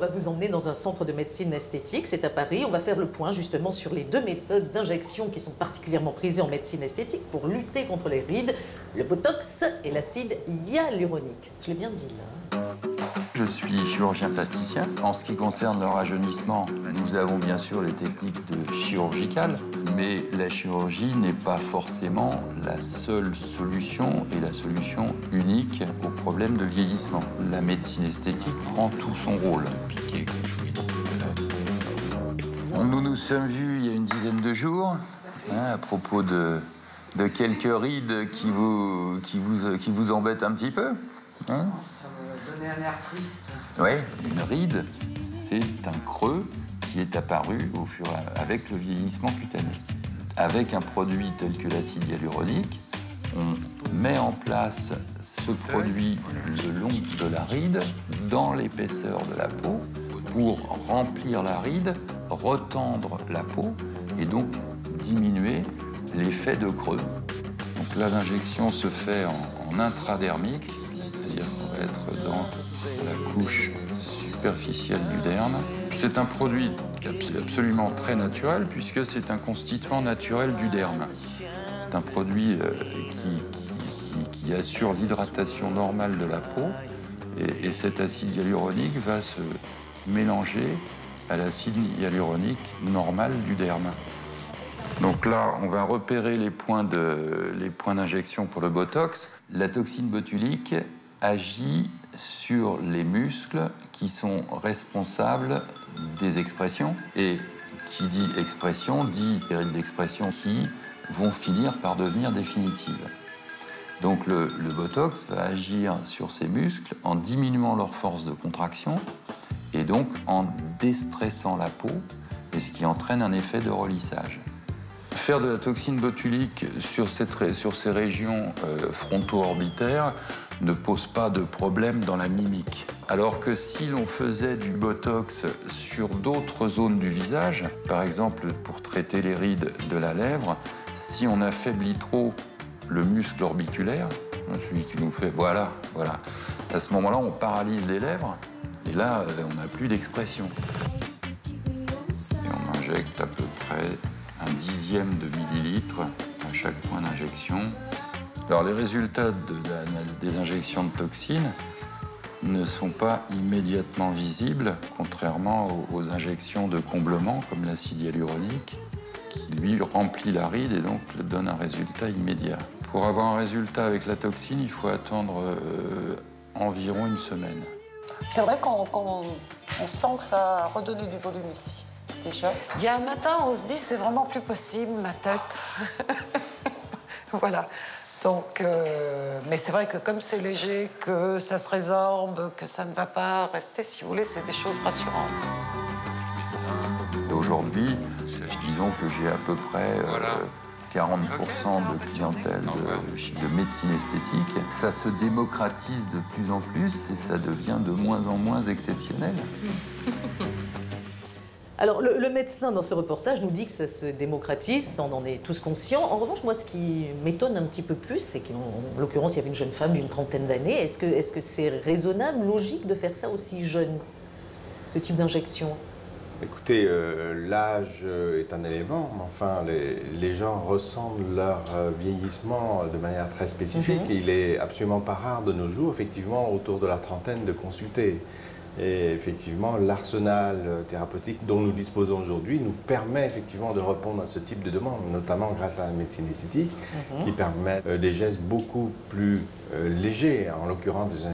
va vous emmener dans un centre de médecine esthétique, c'est à Paris. On va faire le point justement sur les deux méthodes d'injection qui sont particulièrement prisées en médecine esthétique pour lutter contre les rides, le botox et l'acide hyaluronique. Je l'ai bien dit là. Je suis chirurgien plasticien. En ce qui concerne le rajeunissement, nous avons bien sûr les techniques chirurgicales, mais la chirurgie n'est pas forcément la seule solution et la solution unique au problème de vieillissement. La médecine esthétique prend tout son rôle. Nous nous sommes vus il y a une dizaine de jours à propos de quelques rides qui vous embêtent un petit peu. Hein? Ça me donnait un air triste. Oui, une ride, c'est un creux qui est apparu avec le vieillissement cutané. Avec un produit tel que l'acide hyaluronique, on met en place ce produit le long de la ride, dans l'épaisseur de la peau, pour remplir la ride, retendre la peau et donc diminuer l'effet de creux. Donc là, l'injection se fait en intradermique, c'est-à-dire qu'on va être dans la couche superficielle du derme. C'est un produit absolument très naturel puisque c'est un constituant naturel du derme. C'est un produit qui assure l'hydratation normale de la peau et cet acide hyaluronique va se mélanger à l'acide hyaluronique normal du derme. Donc là, on va repérer les points d'injection pour le botox. La toxine botulique agit sur les muscles qui sont responsables des expressions. Et qui dit expression, dit période d'expression qui vont finir par devenir définitives. Donc le botox va agir sur ces muscles en diminuant leur force de contraction et donc en déstressant la peau, et ce qui entraîne un effet de relissage. Faire de la toxine botulique sur ces régions fronto-orbitaires ne pose pas de problème dans la mimique. Alors que si l'on faisait du botox sur d'autres zones du visage, par exemple pour traiter les rides de la lèvre, si on affaiblit trop le muscle orbiculaire, celui qui nous fait voilà, à ce moment-là on paralyse les lèvres et là on n'a plus d'expression. Et on injecte à peu près 1/10 de millilitre à chaque point d'injection. Alors les résultats des injections de toxines ne sont pas immédiatement visibles, contrairement aux injections de comblement comme l'acide hyaluronique, qui lui remplit la ride et donc donne un résultat immédiat. Pour avoir un résultat avec la toxine, il faut attendre environ une semaine. C'est vrai qu'on sent que ça a redonné du volume ici. Déjà. Il y a un matin, on se dit, c'est vraiment plus possible, ma tête. Voilà. Donc, mais c'est vrai que comme c'est léger, que ça se résorbe, que ça ne va pas rester, si vous voulez, c'est des choses rassurantes. Aujourd'hui, disons que j'ai à peu près 40% de clientèle de médecine esthétique. Ça se démocratise de plus en plus et ça devient de moins en moins exceptionnel. Alors, le médecin, dans ce reportage, nous dit que ça se démocratise, on en est tous conscients. En revanche, moi, ce qui m'étonne un petit peu plus, c'est qu'en l'occurrence, il y avait une jeune femme d'une trentaine d'années. Est-ce que c'est raisonnable, logique de faire ça aussi jeune, ce type d'injection? Écoutez, l'âge est un élément, mais enfin, les gens ressentent leur vieillissement de manière très spécifique. Et il est absolument pas rare de nos jours, effectivement, autour de la trentaine, de consulter. Et effectivement, l'arsenal thérapeutique dont nous disposons aujourd'hui nous permet effectivement de répondre à ce type de demande, notamment grâce à la médecine esthétique, qui permet des gestes beaucoup plus légers, en l'occurrence des